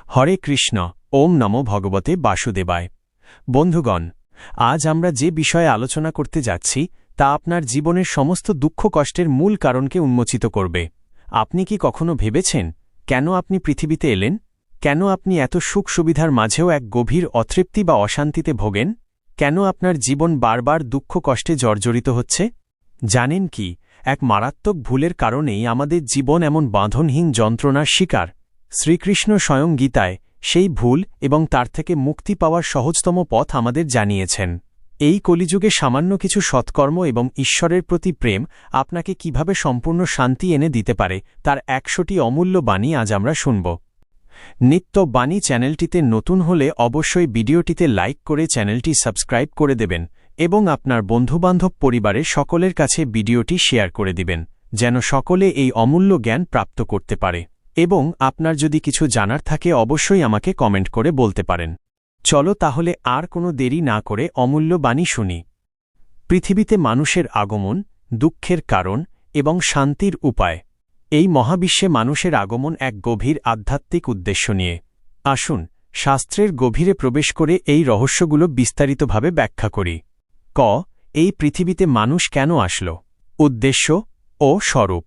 হরে কৃষ্ণ। ওম নমো ভগবতে বাসুদেবায়। বন্ধুগণ, আজ আমরা যে বিষয়ে আলোচনা করতে যাচ্ছি তা আপনার জীবনের সমস্ত দুঃখ কষ্টের মূল কারণকে উন্মোচিত করবে। আপনি কি কখনো ভেবেছেন কেন আপনি পৃথিবীতে এলেন? কেন আপনি এত সুখ সুবিধার মাঝেও এক গভীর অতৃপ্তি বা অশান্তিতে ভোগেন? কেন আপনার জীবন বারবার দুঃখ কষ্টে জর্জরিত হচ্ছে? জানেন কি, এক মারাত্মক ভুলের কারণেই আমাদের জীবন এমন বাঁধনহীন যন্ত্রণার শিকার। শ্রীকৃষ্ণ স্বয়ং গীতায় সেই ভুল এবং তার থেকে মুক্তি পাওয়ার সহজতম পথ আমাদের জানিয়েছেন। এই কলিযুগে সামান্য কিছু সৎকর্ম এবং ঈশ্বরের প্রতি প্রেম আপনাকে কিভাবে সম্পূর্ণ শান্তি এনে দিতে পারে তার ১০০টি অমূল্য বাণী আজ আমরা শুনব। নিত্য বাণী চ্যানেলটিতে নতুন হলে অবশ্যই ভিডিওটিতে লাইক করে চ্যানেলটি সাবস্ক্রাইব করে দেবেন এবং আপনার বন্ধুবান্ধব পরিবারের সকলের কাছে ভিডিওটি শেয়ার করে দিবেন, যেন সকলে এই অমূল্য জ্ঞান প্রাপ্ত করতে পারে। এবং আপনার যদি কিছু জানার থাকে অবশ্যই আমাকে কমেন্ট করে বলতে পারেন। চলো তাহলে আর কোনো দেরি না করে অমূল্য বাণী শুনি। পৃথিবীতে মানুষের আগমন, দুঃখের কারণ এবং শান্তির উপায়। এই মহাবিশ্বে মানুষের আগমন এক গভীর আধ্যাত্মিক উদ্দেশ্য নিয়ে। আসুন শাস্ত্রের গভীরে প্রবেশ করে এই রহস্যগুলো বিস্তারিতভাবে ব্যাখ্যা করি। এই পৃথিবীতে মানুষ কেন আসল? উদ্দেশ্য ও স্বরূপ।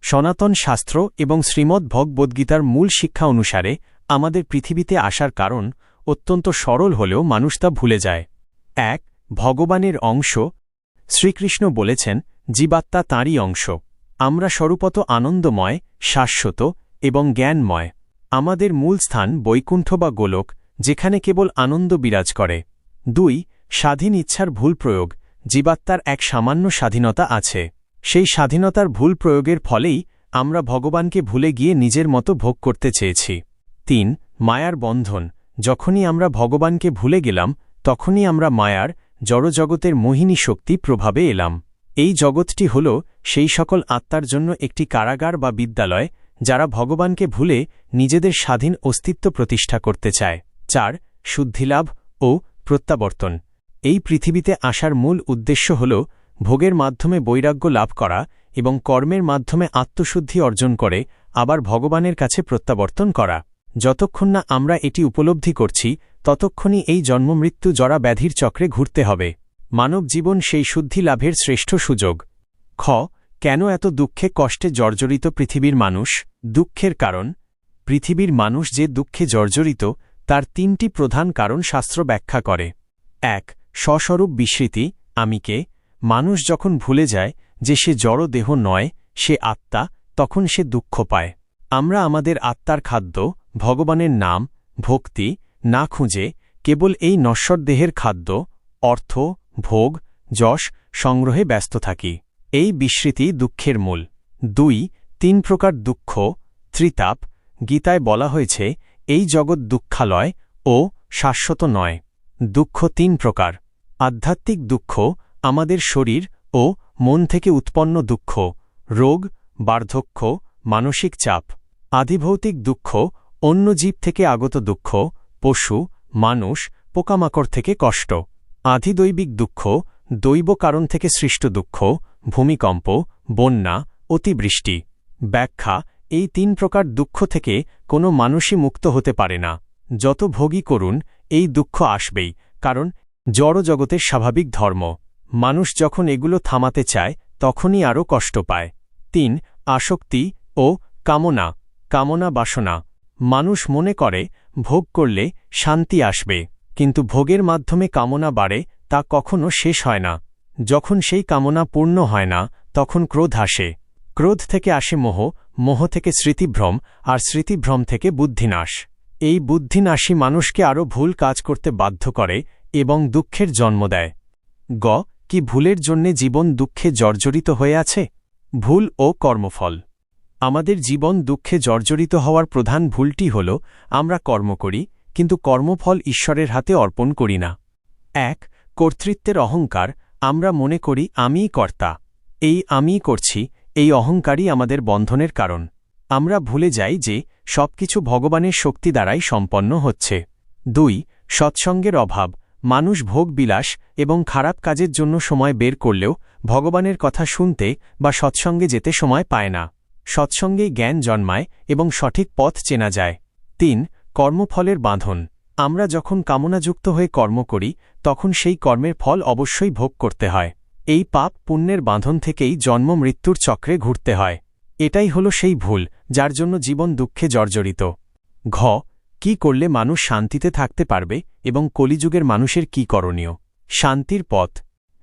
সনাতন শাস্ত্র এবং শ্রীমদ্ ভগবদ্গীতার মূল শিক্ষা অনুসারে আমাদের পৃথিবীতে আসার কারণ অত্যন্ত সরল হলেও মানুষ তা ভুলে যায়। ১. ভগবানের অংশ। শ্রীকৃষ্ণ বলেছেন, জীবাত্মা তাঁরই অংশ। আমরা স্বরূপত আনন্দময়, শাশ্বত এবং জ্ঞানময়। আমাদের মূল স্থান বৈকুণ্ঠ বা গোলক, যেখানে কেবল আনন্দ বিরাজ করে। ২. স্বাধীন ইচ্ছার ভুল প্রয়োগ। জীবাত্মার এক সামান্য স্বাধীনতা আছে। সেই স্বাধীনতার ভুল প্রয়োগের ফলেই আমরা ভগবানকে ভুলে গিয়ে নিজের মতো ভোগ করতে চেয়েছি। ৩. মায়ার বন্ধন। যখনই আমরা ভগবানকে ভুলে গেলাম তখনই আমরা মায়ার, জড়জগতের মোহিনী শক্তি প্রভাবে এলাম। এই জগৎটি হল সেই সকল আত্মার জন্য একটি কারাগার বা বিদ্যালয় যারা ভগবানকে ভুলে নিজেদের স্বাধীন অস্তিত্ব প্রতিষ্ঠা করতে চায়। ৪. শুদ্ধিলাভ ও প্রত্যাবর্তন। এই পৃথিবীতে আসার মূল উদ্দেশ্য হল ভোগের মাধ্যমে বৈরাগ্য লাভ করা এবং কর্মের মাধ্যমে আত্মশুদ্ধি অর্জন করে আবার ভগবানের কাছে প্রত্যাবর্তন করা। যতক্ষণ না আমরা এটি উপলব্ধি করছি ততক্ষণই এই জন্মমৃত্যু জরা ব্যাধির চক্রে ঘুরতে হবে। মানব জীবন সেই শুদ্ধি লাভের শ্রেষ্ঠ সুযোগ। কেন এত দুঃখে কষ্টে জর্জরিত পৃথিবীর মানুষ? দুঃখের কারণ। পৃথিবীর মানুষ যে দুঃখে জর্জরিত তার ৩টি প্রধান কারণ শাস্ত্র ব্যাখ্যা করে। ১. স্বস্বরূপ বিস্মৃতি। আমি কে? মানুষ যখন ভুলে যায় যে সে জড় দেহ নয়, সে আত্মা, তখন সে দুঃখ পায়। আমরা আমাদের আত্মার খাদ্য, ভগবানের নাম, ভক্তি না খুঁজে কেবল এই নশ্বর দেহের খাদ্য, অর্থ, ভোগ, যশ সংগ্রহে ব্যস্ত থাকি। এই বিস্মৃতি দুঃখের মূল। ২. ৩ প্রকার দুঃখ। ত্রিতাপ। গীতায় বলা হয়েছে এই জগৎ দুঃখালয় ও শাশ্বত নয়। দুঃখ ৩ প্রকার। আধ্যাত্মিক দুঃখ আমাদের শরীর ও মন থেকে উৎপন্ন দুঃখ, রোগ, বার্ধক্য, মানসিক চাপ। আধিভৌতিক দুঃখ অন্য জীব থেকে আগত দুঃখ, পশু, মানুষ, পোকামাকড় থেকে কষ্ট। আধিদৈবিক দুঃখ দৈব কারণ থেকে সৃষ্ট দুঃখ, ভূমিকম্প, বন্যা, অতিবৃষ্টি। ব্যাখ্যা: এই ৩ প্রকার দুঃখ থেকে কোনো মানুষই মুক্ত হতে পারে না। যত ভোগই করুন এই দুঃখ আসবেই, কারণ জড়জগতের স্বাভাবিক ধর্ম। মানুষ যখন এগুলো থামাতে চায় তখনই আরও কষ্ট পায়। ৩. আসক্তি ও কামনা। কামনা বাসনা। মানুষ মনে করে ভোগ করলে শান্তি আসবে, কিন্তু ভোগের মাধ্যমে কামনা বাড়ে তা কখনো শেষ হয় না। যখন সেই কামনা পূর্ণ হয় না তখন ক্রোধ আসে। ক্রোধ থেকে আসে মোহ, মোহ থেকে স্মৃতিভ্রম, আর স্মৃতিভ্রম থেকে বুদ্ধিনাশ। এই বুদ্ধিনাশই মানুষকে আরও ভুল কাজ করতে বাধ্য করে এবং দুঃখের জন্ম দেয়। কি ভুলের জন্যে জীবন দুঃখে জর্জরিত হয়ে আছে? ভুল ও কর্মফল। আমাদের জীবন দুঃখে জর্জরিত হওয়ার প্রধান ভুলটি হল আমরা কর্ম করি, কিন্তু কর্মফল ঈশ্বরের হাতে অর্পণ করি না। ১. কর্তৃত্বের অহংকার। আমরা মনে করি আমিই কর্তা, এই আমিই করছি, এই অহংকারই আমাদের বন্ধনের কারণ। আমরা ভুলে যাই যে সবকিছু ভগবানের শক্তি দ্বারাই সম্পন্ন হচ্ছে। ২. সৎসঙ্গের অভাব। মানুষ ভোগবিলাস এবং খারাপ কাজের জন্য সময় বের করলেও ভগবানের কথা শুনতে বা সৎসঙ্গে যেতে সময় পায় না। সৎসঙ্গেই জ্ঞান জন্মায় এবং সঠিক পথ চেনা যায়। ৩. কর্মফলের বাঁধন। আমরা যখন কামনাযুক্ত হয়ে কর্ম করি তখন সেই কর্মের ফল অবশ্যই ভোগ করতে হয়। এই পাপ পুণ্যের বাঁধন থেকেই জন্ম মৃত্যুর চক্রে ঘুরতে হয়। এটাই হল সেই ভুল যার জন্য জীবন দুঃখে জর্জরিত। ঘ কি করলে মানুষ শান্তিতে থাকতে পারবে এবং কলিযুগের মানুষের কি করণীয়? শান্তির পথ।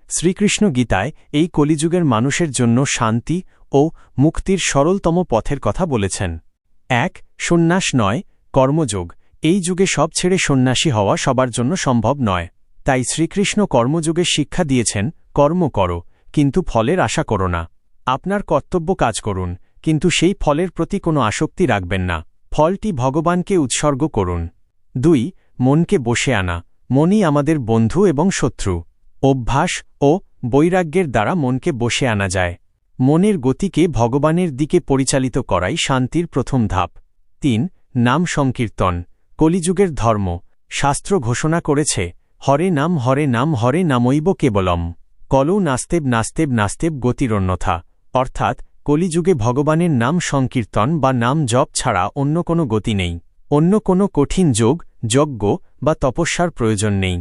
শ্রীকৃষ্ণ গীতায় এই কলিযুগের মানুষের জন্য শান্তি ও মুক্তির সরলতম পথের কথা বলেছেন। ১. সন্ন্যাস নয়, কর্মযোগ। এই যুগে সব ছেড়ে সন্ন্যাসী হওয়া সবার জন্য সম্ভব নয়। তাই শ্রীকৃষ্ণ কর্মযোগের শিক্ষা দিয়েছেন, কর্ম করো, কিন্তু ফলের আশা করো না। আপনার কর্তব্য কাজ করুন, কিন্তু সেই ফলের প্রতি কোনো আসক্তি রাখবেন না। ফলটি ভগবানকে উৎসর্গ করুন। ২. মনকে বশে আনা। মনই আমাদের বন্ধু এবং শত্রু। অভ্যাস ও বৈরাগ্যের দ্বারা মনকে বশে আনা যায়। মনের গতিকে ভগবানের দিকে পরিচালিত করাই শান্তির প্রথম ধাপ। ৩. নাম সংকীর্তন। কলিযুগের ধর্ম। শাস্ত্র ঘোষণা করেছে, হরে নাম হরে নাম হরে নামৈব কেবলম, কলৌ নাস্তেব নাস্তেব নাস্তেব গতিরন্যথা। অর্থাৎ কলিযুগে ভগবানের নাম সংকীর্তন বা নাম জপ ছাড়া অন্য কোনো গতি নেই। অন্য কোনো কঠিন যোগ, যজ্ঞ বা তপস্যার প্রয়োজন নেই।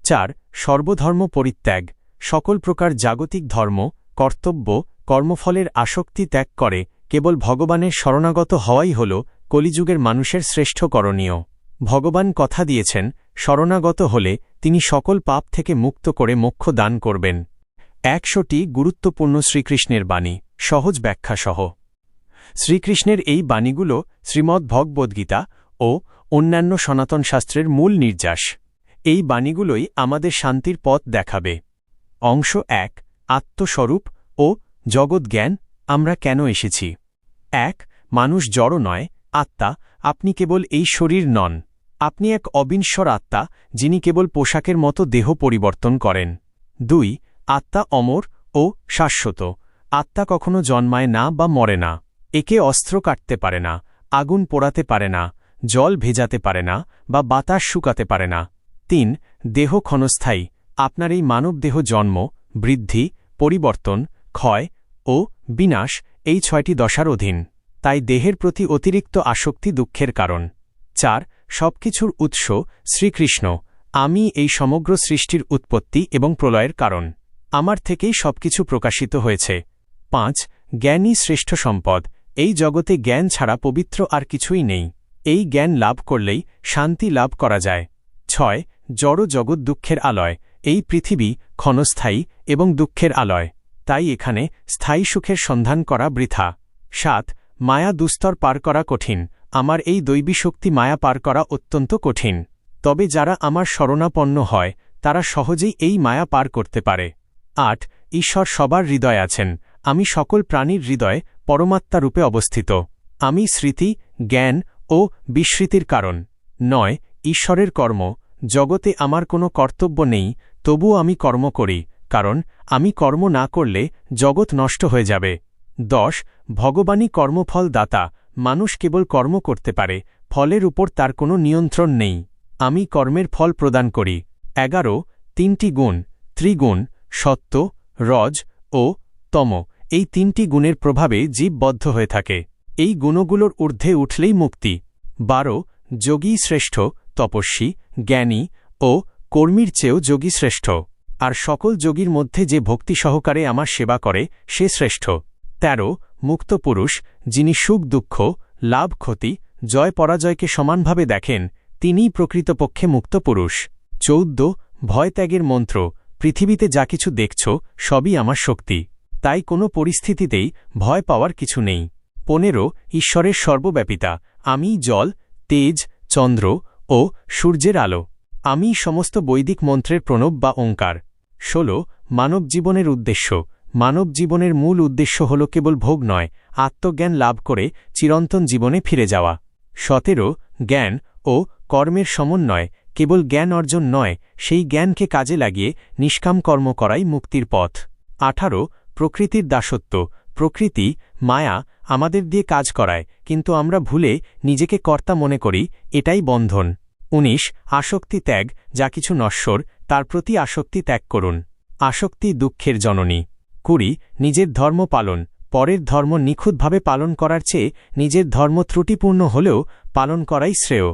৪. সর্বধর্ম পরিত্যাগ। সকল প্রকার জাগতিক ধর্ম, কর্তব্য, কর্মফলের আসক্তি ত্যাগ করে কেবল ভগবানের শরণাগত হওয়াই হল কলিযুগের মানুষের শ্রেষ্ঠ করণীয়। ভগবান কথা দিয়েছেন, শরণাগত হলে তিনি সকল পাপ থেকে মুক্ত করে মোক্ষ দান করবেন। ১০০টি গুরুত্বপূর্ণ শ্রীকৃষ্ণের বাণী, সহজ ব্যাখ্যাসহ। শ্রীকৃষ্ণের এই বাণীগুলো শ্রীমদ্ ভগবদ্গীতা ও অন্যান্য সনাতন শাস্ত্রের মূল নির্যাস। এই বাণীগুলোই আমাদের শান্তির পথ দেখাবে। অংশ ১. আত্মস্বরূপ ও জগৎজ্ঞান। আমরা কেন এসেছি? ১. মানুষ জড় নয়, আত্মা। আপনি কেবল এই শরীর নন। আপনি এক অবিনশ্বর আত্মা, যিনি কেবল পোশাকের মতো দেহ পরিবর্তন করেন। ২. আত্মা অমর ও শাশ্বত। আত্মা কখনো জন্মায় না বা মরে না। একে অস্ত্র কাটতে পারে না, আগুন পোড়াতে পারে না, জল ভেজাতে পারে না বা বাতাস শুকাতে পারে না। ৩. দেহ ক্ষণস্থায়ী। আপনার এই মানব দেহ জন্ম, বৃদ্ধি, পরিবর্তন, ক্ষয় ও বিনাশ এই ৬টি দশার অধীন। তাই দেহের প্রতি অতিরিক্ত আসক্তি দুঃখের কারণ। ৪. সবকিছুর উৎস শ্রীকৃষ্ণ। আমি এই সমগ্র সৃষ্টির উৎপত্তি এবং প্রলয়ের কারণ। আমার থেকেই সবকিছু প্রকাশিত হয়েছে। ৫. জ্ঞানই শ্রেষ্ঠ সম্পদ। এই জগতে জ্ঞান ছাড়া পবিত্র আর কিছুই নেই। এই জ্ঞান লাভ করলেই শান্তি লাভ করা যায়। ৬. জড় জগৎ দুঃখের আলয়। এই পৃথিবী ক্ষণস্থায়ী এবং দুঃখের আলয়। তাই এখানে স্থায়ী সুখের সন্ধান করা বৃথা। ৭. মায়া দুস্তর পার করা কঠিন। আমার এই দৈবী শক্তি মায়া পার করা অত্যন্ত কঠিন। তবে যারা আমার শরণাপন্ন হয় তারা সহজেই এই মায়া পার করতে পারে। ৮. ঈশ্বর সবার হৃদয়ে আছেন। আমি সকল প্রাণীর হৃদয়ে পরমাত্মা রূপে অবস্থিত। আমি স্মৃতি, জ্ঞান ও বিস্মৃতির কারণ। ৯. ঈশ্বরের কর্ম। জগতে আমার কোনো কর্তব্য নেই, তবুও আমি কর্ম করি, কারণ আমি কর্ম না করলে জগৎ নষ্ট হয়ে যাবে। ১০. ভগবানই কর্মফল দাতা। মানুষ কেবল কর্ম করতে পারে, ফলের উপর তার কোনো নিয়ন্ত্রণ নেই। আমি কর্মের ফল প্রদান করি। ১১. ৩টি গুণ, ত্রিগুণ, সত্ত্ব, রজ ও তম। এই ৩টি গুণের প্রভাবে জীব বদ্ধ হয়ে থাকে। এই গুণগুলোর ঊর্ধ্বে উঠলেই মুক্তি। ১২. যোগী শ্রেষ্ঠ, তপস্বী, জ্ঞানী ও কর্মীর চেয়েও যোগী শ্রেষ্ঠ। আর সকল যোগীর মধ্যে যে ভক্তি সহকারে আমার সেবা করে সে শ্রেষ্ঠ। ১৩. মুক্ত পুরুষ, যিনি সুখ দুঃখ, লাভ ক্ষতি, জয় পরাজয়কে সমানভাবে দেখেন, তিনিই প্রকৃতপক্ষে মুক্ত পুরুষ। ১৪. ভয় ত্যাগের মন্ত্র। পৃথিবীতে যা কিছু দেখছ সবই আমার শক্তি, তাই কোনো পরিস্থিতিতেই ভয় পাওয়ার কিছু নেই। ১৫. ঈশ্বরের সর্বব্যাপিতা। আমি জল, তেজ, চন্দ্র ও সূর্যের আলো। আমি সমস্ত বৈদিক মন্ত্রের প্রণব বা ওঙ্কার। ১৬. মানব জীবনের উদ্দেশ্য। মানব জীবনের মূল উদ্দেশ্য হল কেবল ভোগ নয়, আত্মজ্ঞান লাভ করে চিরন্তন জীবনে ফিরে যাওয়া। ১৭. জ্ঞান ও কর্মের সমন্বয়। কেবল জ্ঞান অর্জন নয়, সেই জ্ঞানকে কাজে লাগিয়ে নিষ্কাম কর্ম করাই মুক্তির পথ। ১৮. প্রকৃতির দাসত্ব। প্রকৃতি, মায়া আমাদের দিয়ে কাজ করায়, কিন্তু আমরা ভুলে নিজেকে কর্তা মনে করি, এটাই বন্ধন। ১৯. আসক্তি ত্যাগ। যা কিছু নশ্বর তার প্রতি আসক্তি ত্যাগ করুন। আসক্তি দুঃখের জননী। ২০. নিজের ধর্ম পালন। পরের ধর্ম নিখুঁতভাবে পালন করার চেয়ে নিজের ধর্ম ত্রুটিপূর্ণ হলেও পালন করাই শ্রেয়।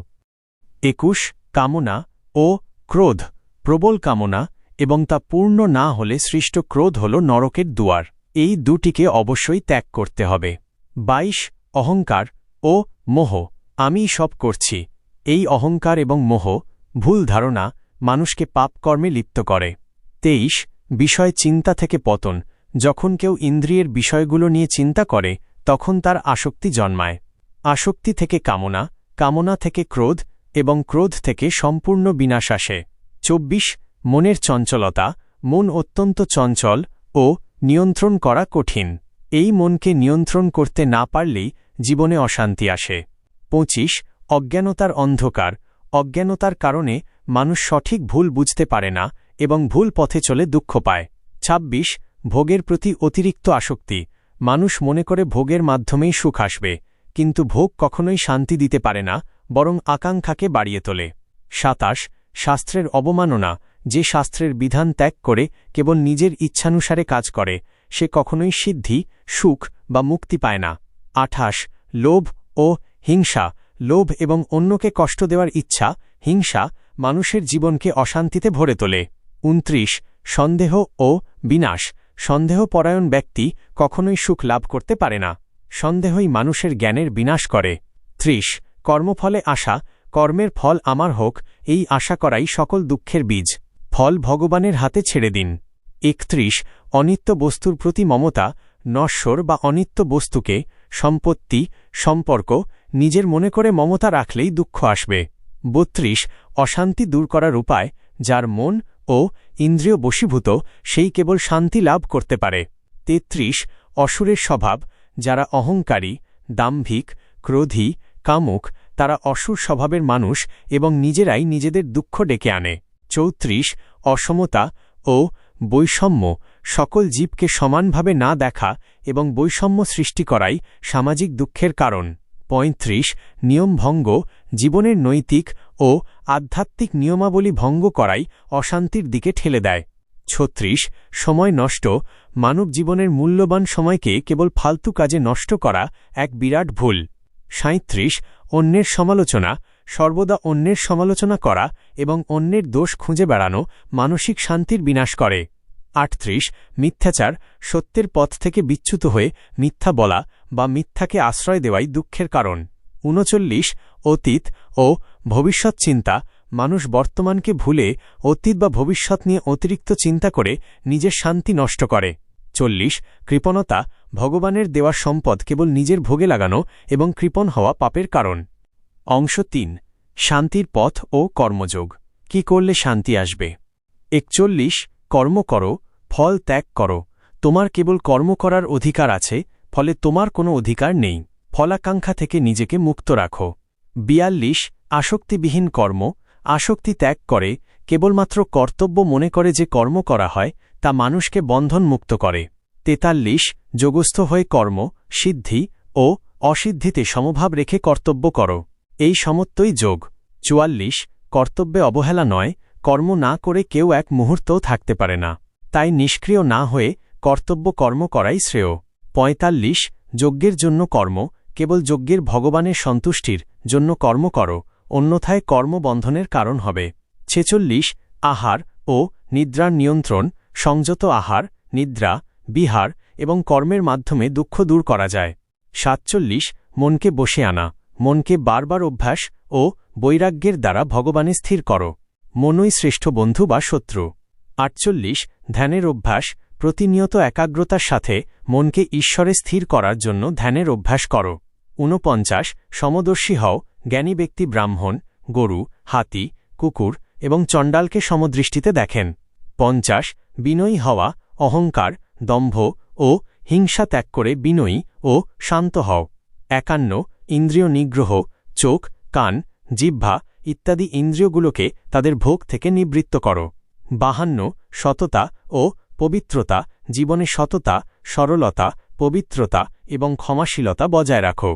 21 কামনা ও ক্রোধ প্রবল কামনা এবং তা পূর্ণ না হলে সৃষ্ট ক্রোধ হল নরকের দুয়ার। এই দুটিকে অবশ্যই ত্যাগ করতে হবে। 22 অহংকার ও মোহ আমি সব করছি। এই অহংকার এবং মোহ ভুল ধারণা মানুষকে পাপকর্মে লিপ্ত করে। 23 বিষয় চিন্তা থেকে পতন যখন কেউ ইন্দ্রিয়ের বিষয়গুলো নিয়ে চিন্তা করে তখন তার আসক্তি জন্মায়। আসক্তি থেকে কামনা, কামনা থেকে ক্রোধ এবং ক্রোধ থেকে সম্পূর্ণ বিনাশ আসে। 24 মনের চঞ্চলতা মন অত্যন্ত চঞ্চল ও নিয়ন্ত্রণ করা কঠিন। এই মনকে নিয়ন্ত্রণ করতে না পারলেই জীবনে অশান্তি আসে। 25 অজ্ঞানতার অন্ধকার অজ্ঞানতার কারণে মানুষ সঠিক ভুল বুঝতে পারে না এবং ভুল পথে চলে দুঃখ পায়। 26 ভোগের প্রতি অতিরিক্ত আসক্তি মানুষ মনে করে ভোগের মাধ্যমেই সুখ আসবে, কিন্তু ভোগ কখনোই শান্তি দিতে পারে না, বরং আকাঙ্ক্ষাকে বাড়িয়ে তোলে। 27 শাস্ত্রের অবমাননা যে শাস্ত্রের বিধান ত্যাগ করে কেবল নিজের ইচ্ছানুসারে কাজ করে সে কখনোই সিদ্ধি, সুখ বা মুক্তি পায় না। 28 লোভ ও হিংসা লোভ এবং অন্যকে কষ্ট দেওয়ার ইচ্ছা, হিংসা মানুষের জীবনকে অশান্তিতে ভরে তোলে। 29 সন্দেহ ও বিনাশ সন্দেহপরায়ণ ব্যক্তি কখনোই সুখ লাভ করতে পারে না। সন্দেহই মানুষের জ্ঞানের বিনাশ করে। 30 কর্মফলে আশা কর্মের ফল আমার হোক এই আশা করাই সকল দুঃখের বীজ, ফল ভগবানের হাতে ছেড়ে দিন। 31 অনিত্য বস্তুর প্রতি মমতা নশ্বর বা অনিত্য বস্তুকে সম্পত্তি, সম্পর্ক নিজের মনে করে মমতা রাখলেই দুঃখ আসবে। 32 অশান্তি দূর করার উপায় যার মন ও ইন্দ্রিয় বশীভূত সেই কেবল শান্তি লাভ করতে পারে। 33 অসুরের স্বভাব যারা অহংকারী, দাম্ভিক, ক্রোধী, কামুক তারা অসুর স্বভাবের মানুষ এবং নিজেরাই নিজেদের দুঃখ ডেকে আনে। 34 অসমতা ও বৈষম্য সকল জীবকে সমানভাবে না দেখা এবং বৈষম্য সৃষ্টি করাই সামাজিক দুঃখের কারণ। 35 নিয়ম ভঙ্গ জীবনের নৈতিক ও আধ্যাত্মিক নিয়মাবলী ভঙ্গ করাই অশান্তির দিকে ঠেলে দেয়। 36 সময় নষ্ট মানব জীবনের মূল্যবান সময়কে কেবল ফালতু কাজে নষ্ট করা এক বিরাট ভুল। 37 অন্যের সমালোচনা সর্বদা অন্যের সমালোচনা করা এবং অন্যের দোষ খুঁজে বেড়ানো মানসিক শান্তির বিনাশ করে। 38 মিথ্যাচার সত্যের পথ থেকে বিচ্যুত হয়ে মিথ্যা বলা বা মিথ্যাকে আশ্রয় দেওয়াই দুঃখের কারণ। 39 অতীত ও ভবিষ্যৎ চিন্তা মানুষ বর্তমানকে ভুলে অতীত বা ভবিষ্যৎ নিয়ে অতিরিক্ত চিন্তা করে নিজের শান্তি নষ্ট করে। 40 কৃপণতা ভগবানের দেওয়া সম্পদ কেবল নিজের ভোগে লাগানো এবং কৃপণ হওয়া পাপের কারণ। অংশ 3 শান্তির পথ ও কর্মযোগ কি করলে শান্তি আসবে। 41 কর্ম করো ফল ত্যাগ করো তোমার কেবল কর্ম করার অধিকার আছে, ফলে তোমার কোনো অধিকার নেই, ফলাকাঙ্ক্ষা থেকে নিজেকে মুক্ত রাখো। 42 আসক্তিবিহীন কর্ম আসক্তি ত্যাগ করে কেবলমাত্র কর্তব্য মনে করে যে কর্ম করা হয় তা মানুষকে বন্ধন মুক্ত করে। 43 যোগস্থ হয়ে কর্ম সিদ্ধি ও অসিদ্ধিতে সমভাব রেখে কর্তব্য করো, এই সমত্বই যোগ। 44 কর্তব্যে অবহেলা নয়, কর্ম না করে কেউ এক মুহূর্তও থাকতে পারে না, তাই নিষ্ক্রিয় না হয়ে কর্তব্য কর্ম করাই শ্রেয়। 45 যজ্ঞের জন্য কর্ম কেবল যজ্ঞের ভগবানের সন্তুষ্টির জন্য কর্ম করো, অন্যথায় কর্মবন্ধনের কারণ হবে। 46 আহার ও নিদ্রার নিয়ন্ত্রণ সংযত আহার, নিদ্রা, বিহার এবং কর্মের মাধ্যমে দুঃখ দূর করা যায়। 47 মনকে বসে আনা মনকে বারবার অভ্যাস ও বৈরাগ্যের দ্বারা ভগবানে স্থির করো, মনই শ্রেষ্ঠ বন্ধু বা শত্রু। 48 ধ্যানের অভ্যাস প্রতিনিয়ত একাগ্রতার সাথে মনকে ঈশ্বরে স্থির করার জন্য ধ্যানের অভ্যাস করো। 49 সমদর্শী হও জ্ঞানী ব্যক্তি ব্রাহ্মণ, গরু, হাতি, কুকুর এবং চণ্ডালকে সমদৃষ্টিতে দেখেন। 50 বিনয়ী হওয়া অহংকার, দম্ভ ও হিংসা ত্যাগ করে বিনয়ী ও শান্ত হও। 51 ইন্দ্রিয় নিগ্রহ চোখ, কান, জিহ্বা ইত্যাদি ইন্দ্রিয়গুলোকে তাদের ভোগ থেকে নিবৃত্ত করো। 52 সততা ও পবিত্রতা জীবনে সততা, সরলতা, পবিত্রতা এবং ক্ষমাশীলতা বজায় রাখো।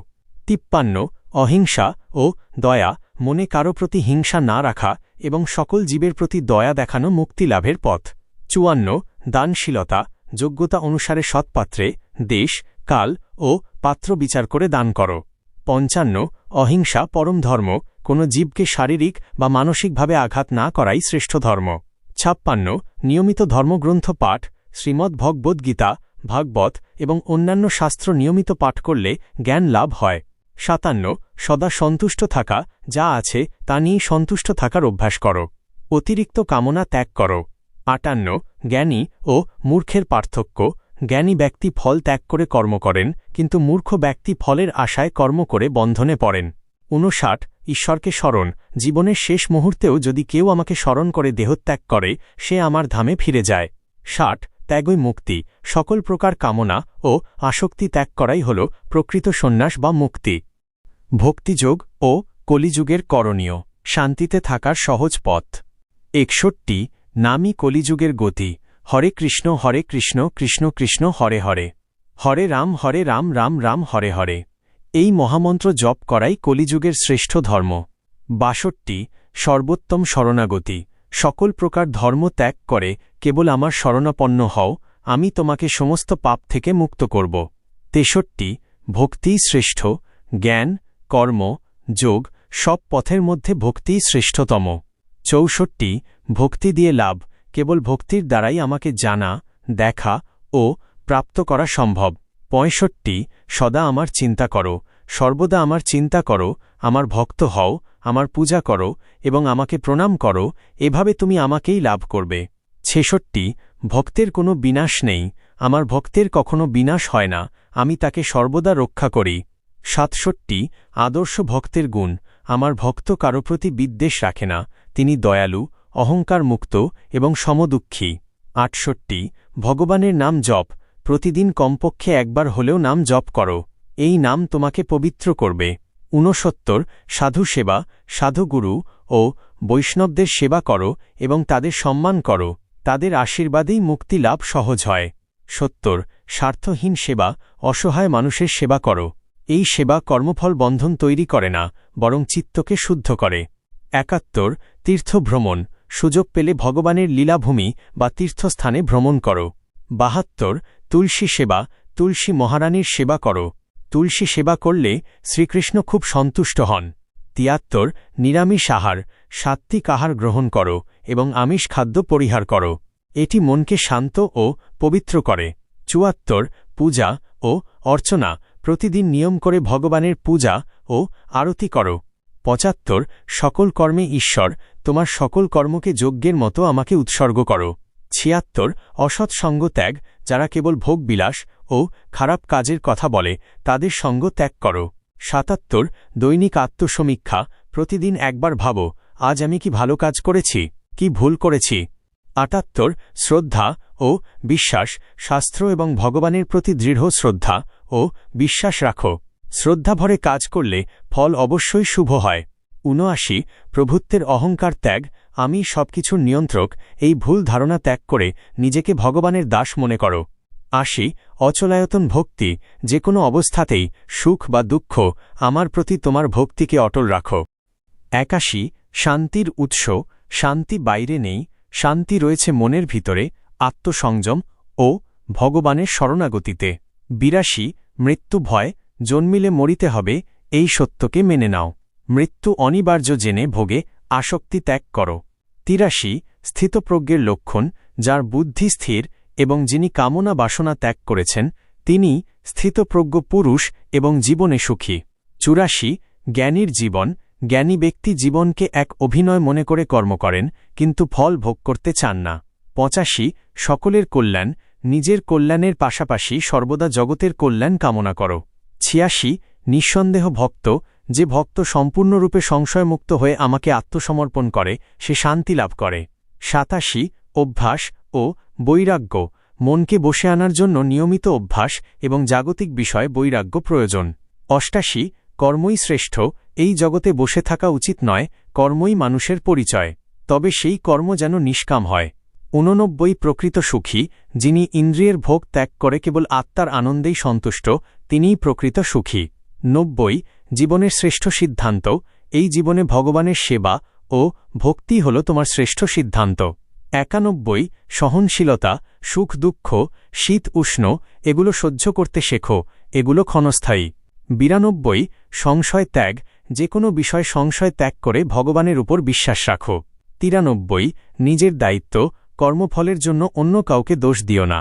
53 অহিংসা ও দয়া মনে কারো প্রতি হিংসা না রাখা এবং সকল জীবের প্রতি দয়া দেখানো মুক্তি লাভের পথ। 54 দানশীলতা যোগ্যতা অনুসারে সৎপাত্রে দেশ, কাল ও পাত্র বিচার করে দান করো। 55 অহিংসা পরম ধর্ম কোনো জীবকে শারীরিক বা মানসিকভাবে আঘাত না করাই শ্রেষ্ঠ ধর্ম। 56 নিয়মিত ধর্মগ্রন্থ পাঠ, শ্রীমদ্ ভগবদ্গীতা, ভাগবত এবং অন্যান্য শাস্ত্র নিয়মিত পাঠ করলে জ্ঞান লাভ হয়। 57 সদা সন্তুষ্ট থাকা, যা আছে তা নিয়ে সন্তুষ্ট থাকার অভ্যাস করো। অতিরিক্ত কামনা ত্যাগ করো। 58 জ্ঞানী ও মূর্খের পার্থক্য, জ্ঞানী ব্যক্তি ফল ত্যাগ করে কর্ম করেন, কিন্তু মূর্খ ব্যক্তি ফলের আশায় কর্ম করে বন্ধনে পড়েন। 59 ঈশ্বরকে স্মরণ, জীবনের শেষ মুহূর্তেও যদি কেউ আমাকে স্মরণ করে দেহত্যাগ করে, সে আমার ধামে ফিরে যায়। 60 ত্যাগই মুক্তি, সকল প্রকার কামনা ও আসক্তি ত্যাগ করাই হল প্রকৃত সন্ন্যাস বা মুক্তি। ভক্তিযোগ ও কলিযুগের করণীয়, শান্তিতে থাকার সহজ পথ। 61 নামই কলিযুগের গতি, হরে কৃষ্ণ কৃষ্ণ কৃষ্ণ হরে হরে, হরে রাম রাম রাম হরে হরে। এই মহামন্ত্র জপ করাই কলিযুগের শ্রেষ্ঠ ধর্ম। 62 সর্বোত্তম শরণাগতি, সকল প্রকার ধর্ম ত্যাগ করে কেবল আমার শরণাপন্ন হও, আমি তোমাকে সমস্ত পাপ থেকে মুক্ত করব। 63 ভক্তিই শ্রেষ্ঠ, জ্ঞান, কর্ম, যোগ সব পথের মধ্যে ভক্তিই শ্রেষ্ঠতম। 64 ভক্তি দিয়ে লাভ, কেবল ভক্তির দ্বারাই আমাকে জানা, দেখা ও প্রাপ্ত করা সম্ভব। 65 সদা আমার চিন্তা করো, সর্বদা আমার চিন্তা করো, আমার ভক্ত হও, আমার পূজা করো এবং আমাকে প্রণাম করো, এভাবে তুমি আমাকেই লাভ করবে। 66 ভক্তের কোনো বিনাশ নেই, আমার ভক্তের কখনো বিনাশ হয় না, আমি তাকে সর্বদা রক্ষা করি। 67 আদর্শ ভক্তের গুণ, আমার ভক্ত কারো প্রতি বিদ্বেষ রাখে না, তিনি দয়ালু, অহংকার মুক্ত এবং সমদুঃখী। 68 ভগবানের নাম জপ, প্রতিদিন কমপক্ষে একবার হলেও নাম জপ করো, এই নাম তোমাকে পবিত্র করবে। 69 সাধু সেবা, সাধুগুরু ও বৈষ্ণবদের সেবা করো এবং তাদের সম্মান করো, তাদের আশীর্বাদেই মুক্তি লাভ সহজ হয়। 70 স্বার্থহীন সেবা, অসহায় মানুষের সেবা করো, এই সেবা কর্মফল বন্ধন তৈরি করে না, বরং চিত্তকে শুদ্ধ করে। 71 তীর্থ ভ্রমণ, সুযোগ পেলে ভগবানের লীলাভূমি বা তীর্থস্থানে ভ্রমণ করো। 72 তুলসী সেবা, তুলসী মহারানীর সেবা করো, তুলসী সেবা করলে শ্রীকৃষ্ণ খুব সন্তুষ্ট হন। 73 নিরামিষ আহার, সাত্ত্বিক আহার গ্রহণ করো এবং আমিষ খাদ্য পরিহার করো, এটি মনকে শান্ত ও পবিত্র করে। 74 পূজা ও অর্চনা, প্রতিদিন নিয়ম করে ভগবানের পূজা ও আরতি করো। 75 সকল কর্মে ঈশ্বর, তোমার সকল কর্মকে যজ্ঞের মতো আমাকে উৎসর্গ করো। 76 অসৎ সঙ্গ ত্যাগ, যারা কেবল ভোগবিলাস ও খারাপ কাজের কথা বলে তাদের সঙ্গ ত্যাগ করো। 77 দৈনিক আত্মসমীক্ষা, প্রতিদিন একবার ভাবো, আজ আমি কি ভালো কাজ করেছি, কি ভুল করেছি। 78 শ্রদ্ধা ও বিশ্বাস, শাস্ত্র এবং ভগবানের প্রতি দৃঢ় শ্রদ্ধা ও বিশ্বাস রাখো, শ্রদ্ধাভরে কাজ করলে ফল অবশ্যই শুভ হয়। 79 প্রভুত্বের অহংকার ত্যাগ, আমি সবকিছুর নিয়ন্ত্রক, এই ভুল ধারণা ত্যাগ করে নিজেকে ভগবানের দাস মনে করো। 80 অচলায়তন ভক্তি, যে কোনো অবস্থাতেই সুখ বা দুঃখ, আমার প্রতি তোমার ভক্তিকে অটল রাখো। 81 শান্তির উৎস, শান্তি বাইরে নেই, শান্তি রয়েছে মনের ভিতরে, আত্মসংযম ও ভগবানের শরণাগতিতে। 82 মৃত্যু ভয়, জন্মিলে মরিতে হবে, এই সত্যকে মেনে নাও, মৃত্যু অনিবার্য জেনে ভোগে আসক্তি ত্যাগ করো। 83 স্থিতপ্রজ্ঞের লক্ষণ, যার বুদ্ধি স্থির এবং যিনি কামনা বাসনা ত্যাগ করেছেন, তিনি স্থিতপ্রজ্ঞ পুরুষ এবং জীবনে সুখী। 84 জ্ঞানীর জীবন, জ্ঞানী ব্যক্তি জীবনকে এক অভিনয় মনে করে কর্ম করেন, কিন্তু ফল ভোগ করতে চান না। 85 সকলের কল্যাণ, নিজের কল্যাণের পাশাপাশি সর্বদা জগতের কল্যাণ কামনা করো। 86 নিঃসন্দেহ ভক্ত, যে ভক্ত সম্পূর্ণরূপে সংশয়মুক্ত হয়ে আমাকে আত্মসমর্পণ করে সে শান্তি লাভ করে। 87 অভ্যাস ও বৈরাগ্য, মনকে বসে আনার জন্য নিয়মিত অভ্যাস এবং জাগতিক বিষয়ে বৈরাগ্য প্রয়োজন। 88 কর্মই শ্রেষ্ঠ, এই জগতে বসে থাকা উচিত নয়, কর্মই মানুষের পরিচয়, তবে সেই কর্ম যেন নিষ্কাম হয়। 89 প্রকৃত সুখী, যিনি ইন্দ্রিয়ের ভোগ ত্যাগ করে কেবল আত্মার আনন্দেই সন্তুষ্ট, তিনিই প্রকৃত সুখী। 90 জীবনের শ্রেষ্ঠ সিদ্ধান্ত, এই জীবনে ভগবানের সেবা ও ভক্তি হল তোমার শ্রেষ্ঠ সিদ্ধান্ত। 91 সহনশীলতা, সুখ দুঃখ, শীত উষ্ণ, এগুলো সহ্য করতে শেখো, এগুলো ক্ষণস্থায়ী। 92 সংশয় ত্যাগ, যে কোনো বিষয় সংশয় ত্যাগ করে ভগবানের উপর বিশ্বাস রাখো। 93 নিজের দায়িত্ব, কর্মফলের জন্য অন্য কাউকে দোষ দিও না।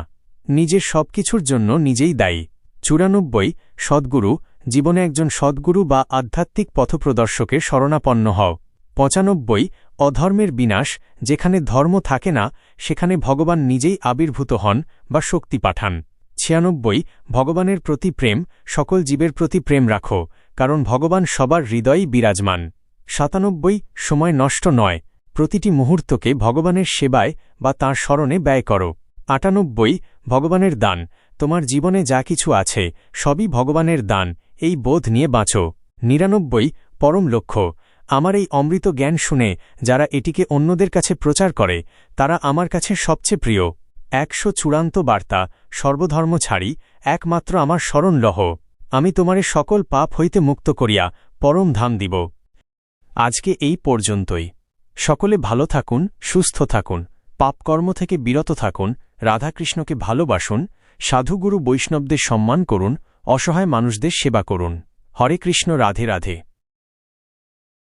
নিজের সবকিছুর জন্য নিজেই দায়ী। 94 সদ্গুরু, জীবনে একজন সদ্গুরু বা আধ্যাত্মিক পথপ্রদর্শকের শরণাপন্ন হও। 95 অধর্মের বিনাশ, যেখানে ধর্ম থাকে না সেখানে ভগবান নিজেই আবির্ভূত হন বা শক্তি পাঠান। 96 ভগবানের প্রতি প্রেম, সকল জীবের প্রতি প্রেম রাখো, কারণ ভগবান সবার হৃদয়েই বিরাজমান। 97 সময় নষ্ট নয়, প্রতিটি মুহূর্তকে ভগবানের সেবায় বা তাঁর স্মরণে ব্যয় করো। 98 ভগবানের দান, তোমার জীবনে যা কিছু আছে সবই ভগবানের দান, এই বোধ নিয়ে বাঁচো। 99 পরম লক্ষ্য, আমার এই অমৃত জ্ঞান শুনে যারা এটিকে অন্যদের কাছে প্রচার করে তারা আমার কাছে সবচেয়ে প্রিয়। 100 চূড়ান্ত বার্তা, সর্বধর্ম ছাড়ি, একমাত্র আমার শরণ লহ, আমি তোমারে সকল পাপ হইতে মুক্ত করিয়া পরম ধাম দিব। আজকে এই পর্যন্তই। সকলে ভালো থাকুন, সুস্থ থাকুন, পাপকর্ম থেকে বিরত থাকুন, রাধাকৃষ্ণকে ভালোবাসুন, সাধুগুরু বৈষ্ণবদের সম্মান করুন, অসহায় মানুষদের সেবা করুন। হরে কৃষ্ণ, রাধে রাধে।